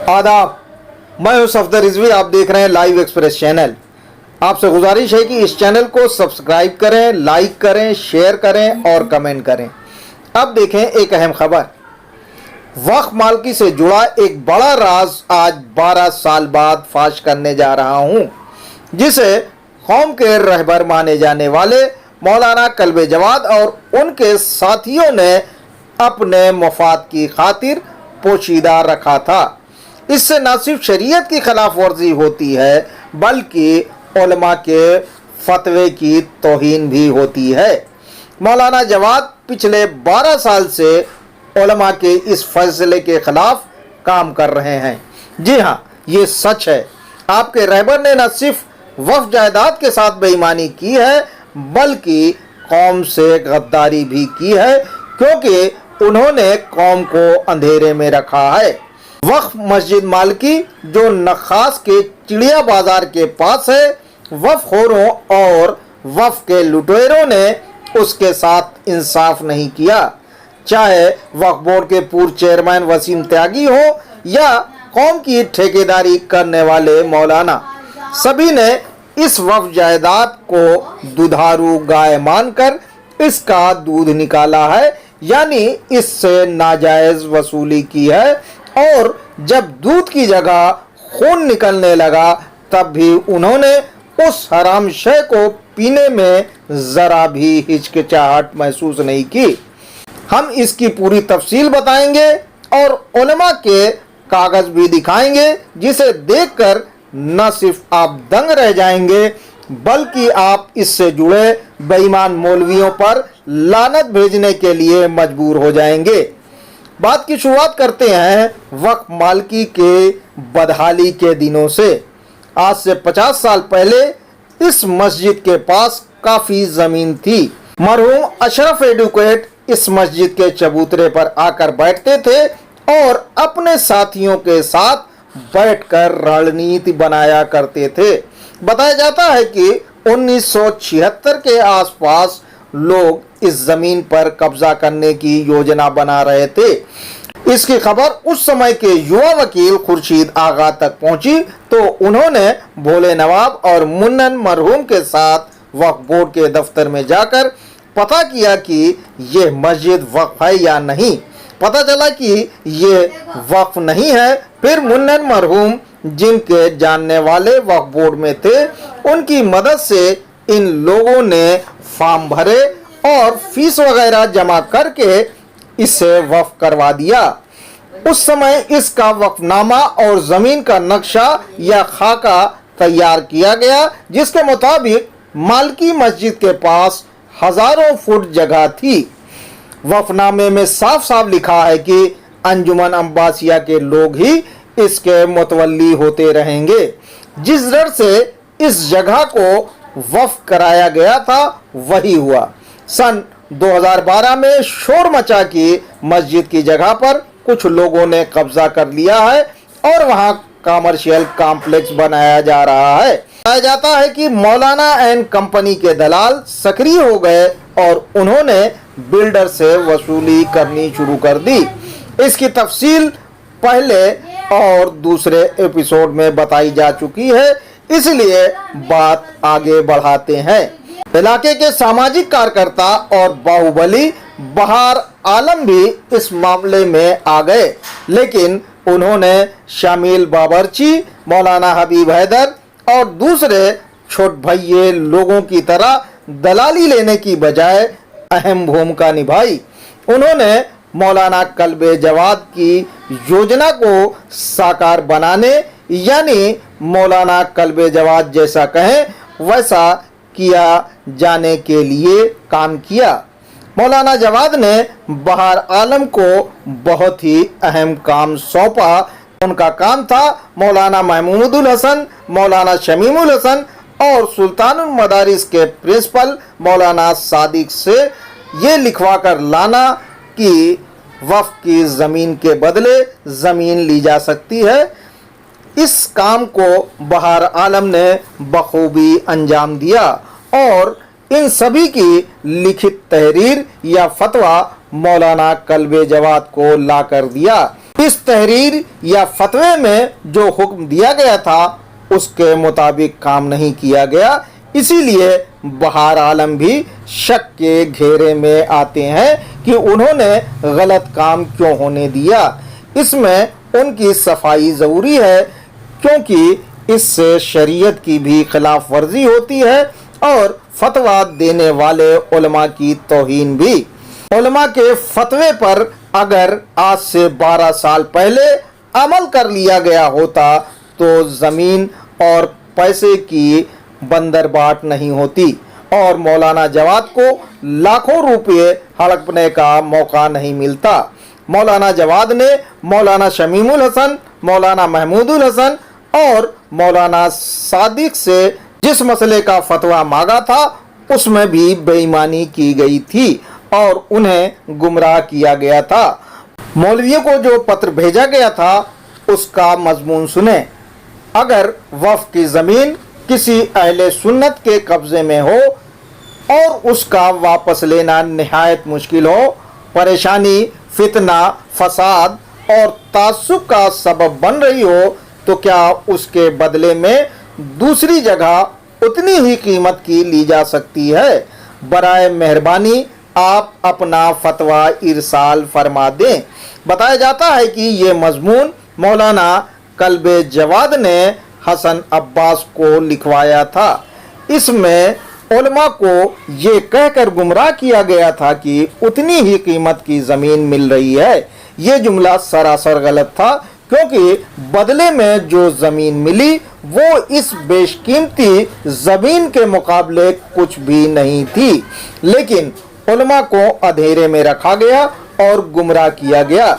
आदाब, मैं हूं सफदर रिजवी। आप देख रहे हैं लाइव एक्सप्रेस चैनल। आपसे गुजारिश है कि इस चैनल को सब्सक्राइब करें, लाइक करें, शेयर करें और कमेंट करें। अब देखें एक अहम खबर। वक्फ मालकी से जुड़ा एक बड़ा राज आज 12 साल बाद फाश करने जा रहा हूं, जिसे कौम के रहबर माने जाने वाले मौलाना कल्बे जवाद और उनके साथियों ने अपने मफाद की खातिर पोशीदा रखा था। इससे न सिर्फ शरीयत की खिलाफ वर्जी होती है बल्कि उलमा के फतवे की तौहीन भी होती है। मौलाना जवाद पिछले 12 साल से उलमा के इस फैसले के खिलाफ काम कर रहे हैं। जी हाँ, ये सच है। आपके रहबर ने न सिर्फ वक्फ जायदाद के साथ बेईमानी की है बल्कि कौम से गद्दारी भी की है, क्योंकि उन्होंने कौम को अंधेरे में रखा है। वक्फ मस्जिद मालकी जो नखास के चिड़िया बाजार के पास है, वक्फ खोरों और वक्फ के लुटेरों ने उसके साथ इंसाफ नहीं किया। चाहे वक्फ बोर्ड के पूर्व चेयरमैन वसीम त्यागी हो या कौम की ठेकेदारी करने वाले मौलाना, सभी ने इस वक्फ जायदाद को दुधारू गाय मानकर इसका दूध निकाला है, यानी इससे नाजायज वसूली की है। और जब दूध की जगह खून निकलने लगा तब भी उन्होंने उस हराम शय को पीने में जरा भी हिचकिचाहट महसूस नहीं की। हम इसकी पूरी तफसील बताएंगे और उलमा के कागज भी दिखाएंगे, जिसे देखकर न सिर्फ आप दंग रह जाएंगे बल्कि आप इससे जुड़े बेईमान मौलवियों पर लानत भेजने के लिए मजबूर हो जाएंगे। बात की शुरुआत करते हैं वक्फ मालकी के बदहाली के दिनों से। आज से 50 साल पहले इस मस्जिद के पास काफी जमीन थी। मरहूम अशरफ एडवोकेट इस मस्जिद के चबूतरे पर आकर बैठते थे और अपने साथियों के साथ बैठकर रणनीति बनाया करते थे। बताया जाता है कि 1976 के आसपास लोग इस जमीन पर कब्जा करने की योजना बना रहे थे। इसकी खबर उस समय के युवा वकील खुर्शीद आगा तक पहुंची तो उन्होंने भोले नवाब और मुन्नन मरहूम के साथ वक्फ बोर्ड के दफ्तर में जाकर पता किया कि ये मस्जिद वक्फ है या नहीं। पता चला कि ये वक्फ नहीं है। फिर मुन्नन मरहूम, जिनके जानने वाले वक्फ बोर्ड में थे, उनकी मदद से इन लोगों ने फॉर्म भरे और फीस वगैरह जमा करके इसे वक्फ करवा दिया। उस समय इसका वक्फनामा और जमीन का नक्शा या खाका तैयार किया गया, जिसके मुताबिक मालकी मस्जिद के पास हजारों फुट जगह थी। वक्फनामे में साफ साफ लिखा है कि अंजुमन अब्बासिया के लोग ही इसके मुतवल्ली होते रहेंगे। जिस दर से इस जगह को वक्फ कराया गया था वही हुआ। सन 2012 में शोर मचा कि मस्जिद की जगह पर कुछ लोगों ने कब्जा कर लिया है और वहां कमर्शियल कॉम्प्लेक्स बनाया जा रहा है। बताया जाता है कि मौलाना एंड कंपनी के दलाल सक्रिय हो गए और उन्होंने बिल्डर से वसूली करनी शुरू कर दी। इसकी तफसील पहले और दूसरे एपिसोड में बताई जा चुकी है, इसलिए बात आगे बढ़ाते हैं। इलाके के सामाजिक कार्यकर्ता और बाहुबली बहार आलम भी इस मामले में आ गए, लेकिन उन्होंने शामिल बाबरची, मौलाना हबीब हैदर और दूसरे छोट भैये लोगों की तरह दलाली लेने की बजाय अहम भूमिका निभाई। उन्होंने मौलाना कल्बे जवाद की योजना को साकार बनाने, यानी मौलाना कल्बे जवाद जैसा कहें वैसा किया जाने के लिए काम किया। मौलाना जवाद ने बहार आलम को बहुत ही अहम काम सौंपा। उनका काम था मौलाना महमूदुल हसन, मौलाना शमीमुल हसन और सुल्तानुल मदारिस के प्रिंसिपल मौलाना सादिक से ये लिखवा कर लाना कि वक्फ की ज़मीन के बदले ज़मीन ली जा सकती है। इस काम को बहार आलम ने बखूबी अंजाम दिया और इन सभी की लिखित तहरीर या फतवा मौलाना कल्बे जवाद को ला कर दिया। इस तहरीर या फतवे में जो हुक्म दिया गया था उसके मुताबिक काम नहीं किया गया, इसीलिए बहार आलम भी शक के घेरे में आते हैं कि उन्होंने गलत काम क्यों होने दिया। इसमें उनकी सफाई ज़रूरी है, क्योंकि इससे शरीयत की भी खिलाफ वर्जी होती है और फतवा देने वाले उलमा की तौहीन भी। उलमा के फतवे पर अगर आज से 12 साल पहले अमल कर लिया गया होता तो ज़मीन और पैसे की बंदरबाट नहीं होती और मौलाना जवाद को लाखों रुपये हड़पने का मौका नहीं मिलता। मौलाना जवाद ने मौलाना शमीमुल हसन, मौलाना महमूदुल हसन और मौलाना सादिक से जिस मसले का फतवा मांगा था उसमें भी बेईमानी की गई थी और उन्हें गुमराह किया गया था। मौलवियों को जो पत्र भेजा गया था उसका मजमून सुने। अगर वक्फ की ज़मीन किसी अहले सुन्नत के कब्ज़े में हो और उसका वापस लेना निहायत मुश्किल हो, परेशानी, फितना, फसाद और तासुब का सबब बन रही हो, तो क्या उसके बदले में दूसरी जगह उतनी ही कीमत की ली जा सकती है? बराए मेहरबानी आप अपना फतवा इरसाल फरमा दें। बताया जाता है कि ये मजमून मौलाना कल्बे जवाद ने हसन अब्बास को लिखवाया था। इसमें उलमा को ये कहकर गुमराह किया गया था कि उतनी ही कीमत की ज़मीन मिल रही है। ये जुमला सरासर गलत था, क्योंकि बदले में जो ज़मीन मिली वो इस बेशकीमती ज़मीन के मुकाबले कुछ भी नहीं थी, लेकिन उलमा को अंधेरे में रखा गया और गुमराह किया गया।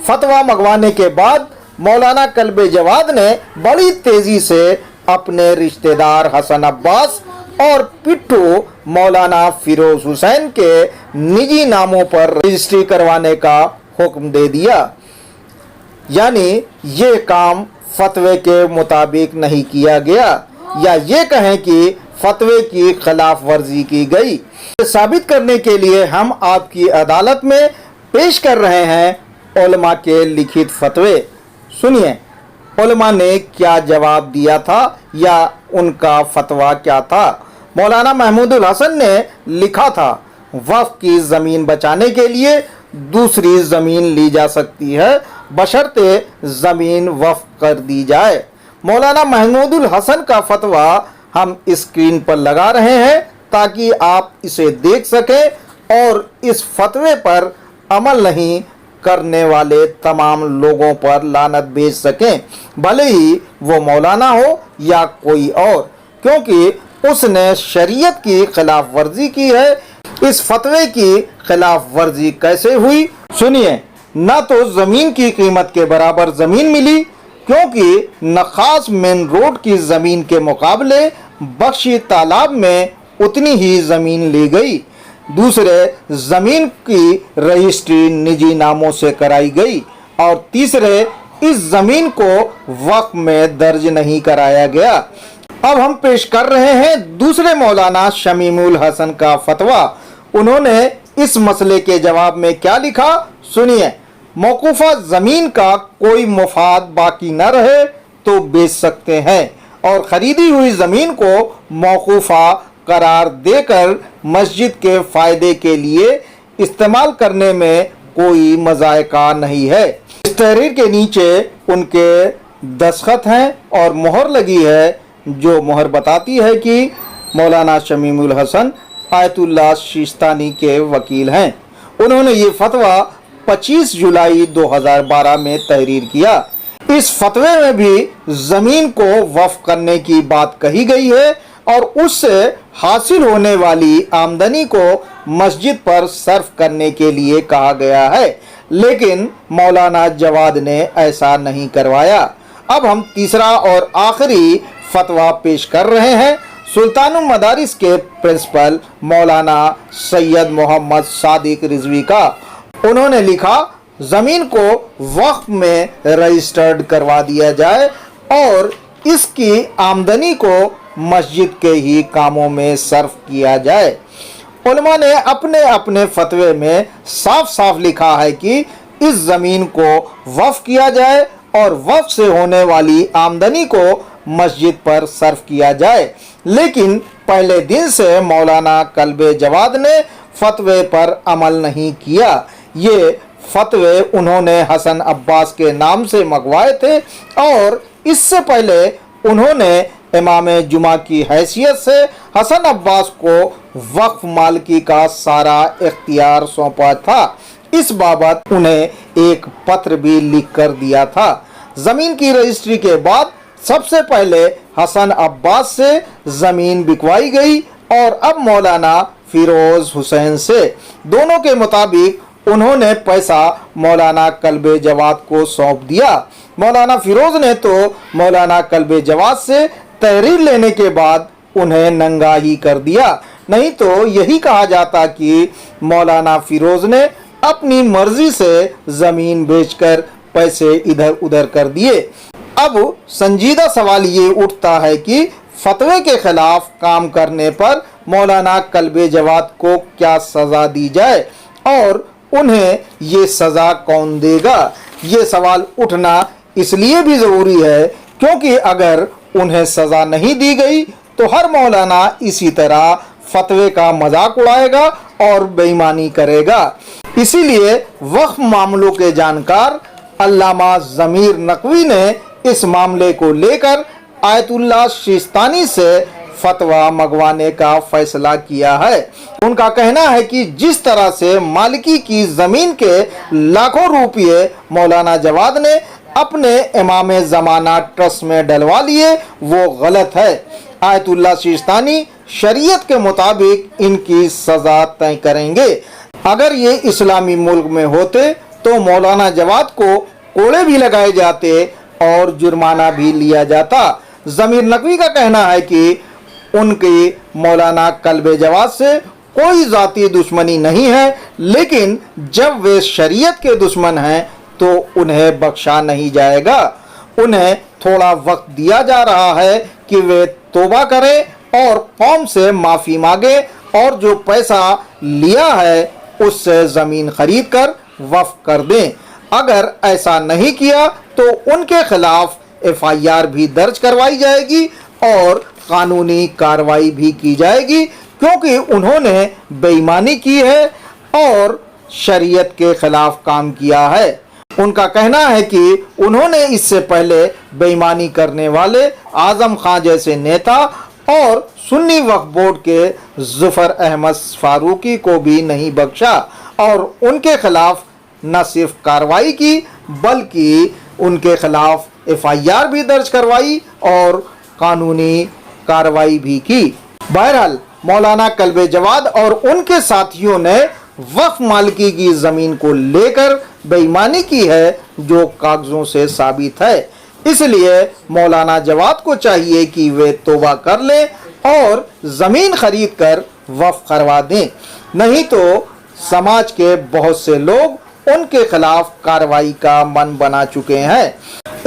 फतवा मंगवाने के बाद मौलाना कल्बे जवाद ने बड़ी तेजी से अपने रिश्तेदार हसन अब्बास और पिट्ठू मौलाना फिरोज हुसैन के निजी नामों पर रजिस्ट्री करवाने का हुक्म दे दिया। यानी ये काम फतवे के मुताबिक नहीं किया गया, या ये कहें कि फतवे की खिलाफ वर्जी की गई। साबित करने के लिए हम आपकी अदालत में पेश कर रहे हैं उलमा के लिखित फतवे। सुनिए उलमा ने क्या जवाब दिया था या उनका फतवा क्या था। मौलाना महमूदुल हसन ने लिखा था, वक्फ की ज़मीन बचाने के लिए दूसरी ज़मीन ली जा सकती है बशर्ते ज़मीन वक्फ कर दी जाए। मौलाना महमूदुल हसन का फतवा हम स्क्रीन पर लगा रहे हैं ताकि आप इसे देख सकें और इस फतवे पर अमल नहीं करने वाले तमाम लोगों पर लानत भेज सकें, भले ही वो मौलाना हो या कोई और, क्योंकि उसने शरीयत की खिलाफ वर्जी की है। इस फतवे की खिलाफ वर्जी कैसे हुई सुनिए। ना तो ज़मीन की कीमत के बराबर ज़मीन मिली, क्योंकि नखास मेन रोड की ज़मीन के मुकाबले बख्शी तालाब में उतनी ही ज़मीन ली गई। दूसरे, ज़मीन की रजिस्ट्री निजी नामों से कराई गई और तीसरे, इस ज़मीन को वक्फ में दर्ज नहीं कराया गया। अब हम पेश कर रहे हैं दूसरे मौलाना शमीमुल हसन का फतवा। उन्होंने इस मसले के जवाब में क्या लिखा सुनिए। मौकूफ़ा ज़मीन का कोई मुफाद बाकी न रहे तो बेच सकते हैं और ख़रीदी हुई ज़मीन को मौकूफ़ा करार देकर मस्जिद के फ़ायदे के लिए इस्तेमाल करने में कोई मज़ायका नहीं है। इस तहरीर के नीचे उनके दस्तखत हैं और मोहर लगी है, जो मोहर बताती है कि मौलाना शमीमुल हसन आयतुल्लाह सिस्तानी के वकील हैं। उन्होंने ये फतवा 25 जुलाई 2012 में तहरीर किया। इस फतवे में भी ज़मीन को वक्फ करने की बात कही गई है और उससे हासिल होने वाली आमदनी को मस्जिद पर सर्फ करने के लिए कहा गया है, लेकिन मौलाना जवाद ने ऐसा नहीं करवाया। अब हम तीसरा और आखिरी फतवा पेश कर रहे हैं सुल्तानुल मदारिस के प्रिंसिपल मौलाना सैयद मोहम्मद सादिक रिजवी का। उन्होंने लिखा, ज़मीन को वक्फ में रजिस्टर्ड करवा दिया जाए और इसकी आमदनी को मस्जिद के ही कामों में सर्फ किया जाए। उलमा ने अपने अपने फतवे में साफ साफ लिखा है कि इस ज़मीन को वक्फ किया जाए और वक्फ से होने वाली आमदनी को मस्जिद पर सर्फ किया जाए। लेकिन पहले दिन से मौलाना कल्बे जवाद ने फतवे पर अमल नहीं किया। ये फतवे उन्होंने हसन अब्बास के नाम से मंगवाए थे और इससे पहले उन्होंने इमाम जुमा की हैसियत से हसन अब्बास को वक्फ मालिकी का सारा इख्तियार सौंपा था। इस बाबत उन्हें एक पत्र भी लिख कर दिया था। ज़मीन की रजिस्ट्री के बाद सबसे पहले हसन अब्बास से ज़मीन बिकवाई गई और अब मौलाना फिरोज़ हुसैन से। दोनों के मुताबिक उन्होंने पैसा मौलाना कल्बे जवाद को सौंप दिया। मौलाना फिरोज़ ने तो मौलाना कल्बे जवाद से तहरीर लेने के बाद उन्हें नंगा ही कर दिया। नहीं तो यही कहा जाता कि मौलाना फिरोज़ ने अपनी मर्जी से ज़मीन बेचकर पैसे इधर उधर कर दिए। अब संजीदा सवाल ये उठता है कि फतवे के खिलाफ काम करने पर मौलाना कल्बे जवाद को क्या सज़ा दी जाए और उन्हें ये सज़ा कौन देगा। ये सवाल उठना इसलिए भी ज़रूरी है क्योंकि अगर उन्हें सज़ा नहीं दी गई तो हर मौलाना इसी तरह फतवे का मजाक उड़ाएगा और बेईमानी करेगा। इसीलिए वक्फ मामलों के जानकार अल्लामा ज़मीर नकवी ने इस मामले को लेकर आयतुल्लाह सिस्तानी से फतवा मंगवाने का फैसला किया है। उनका कहना है कि जिस तरह से मालिकी की ज़मीन के लाखों रुपये मौलाना जवाद ने अपने इमाम ज़माना ट्रस्ट में डलवा लिए वो गलत है। आयतुल्लाह सिस्तानी शरीयत के मुताबिक इनकी सज़ा तय करेंगे। अगर ये इस्लामी मुल्क में होते तो मौलाना जवाद को कोड़े भी लगाए जाते और जुर्माना भी लिया जाता। ज़मीर नकवी का कहना है कि उनकी मौलाना कल्बे जवाद से कोई ज़ाती दुश्मनी नहीं है, लेकिन जब वे शरीयत के दुश्मन हैं तो उन्हें बख्शा नहीं जाएगा। उन्हें थोड़ा वक्त दिया जा रहा है कि वे तौबा करें और कौम से माफ़ी मांगे और जो पैसा लिया है उससे ज़मीन खरीद कर वक्फ कर दें। अगर ऐसा नहीं किया तो उनके खिलाफ FIR भी दर्ज करवाई जाएगी और कानूनी कार्रवाई भी की जाएगी क्योंकि उन्होंने बेईमानी की है और शरीयत के खिलाफ काम किया है। उनका कहना है कि उन्होंने इससे पहले बेईमानी करने वाले आज़म खान जैसे नेता और सुन्नी वक्फ बोर्ड के ज़ुफ़र अहमद फारूकी को भी नहीं बख्शा और उनके खिलाफ न सिर्फ कार्रवाई की बल्कि उनके खिलाफ FIR भी दर्ज करवाई और कानूनी कार्रवाई भी की। बहरहाल मौलाना कल्बे जवाद और उनके साथियों ने वक्फ मालिकी की ज़मीन को लेकर बेईमानी की है जो कागज़ों से साबित है। इसलिए मौलाना जवाद को चाहिए कि वे तौबा कर लें और ज़मीन खरीद कर वक्फ करवा दें, नहीं तो समाज के बहुत से लोग उनके खिलाफ कार्रवाई का मन बना चुके हैं।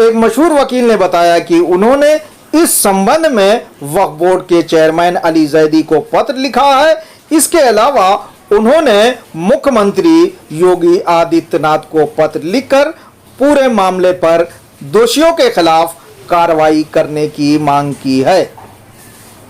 एक मशहूर वकील ने बताया कि उन्होंने इस संबंध में वक्फ बोर्ड के चेयरमैन अली जैदी को पत्र लिखा है। इसके अलावा उन्होंने मुख्यमंत्री योगी आदित्यनाथ को पत्र लिखकर पूरे मामले पर दोषियों के खिलाफ कार्रवाई करने की मांग की है।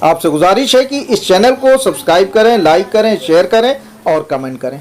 आपसे गुजारिश है कि इस चैनल को सब्सक्राइब करें, लाइक करें, शेयर करें और कमेंट करें।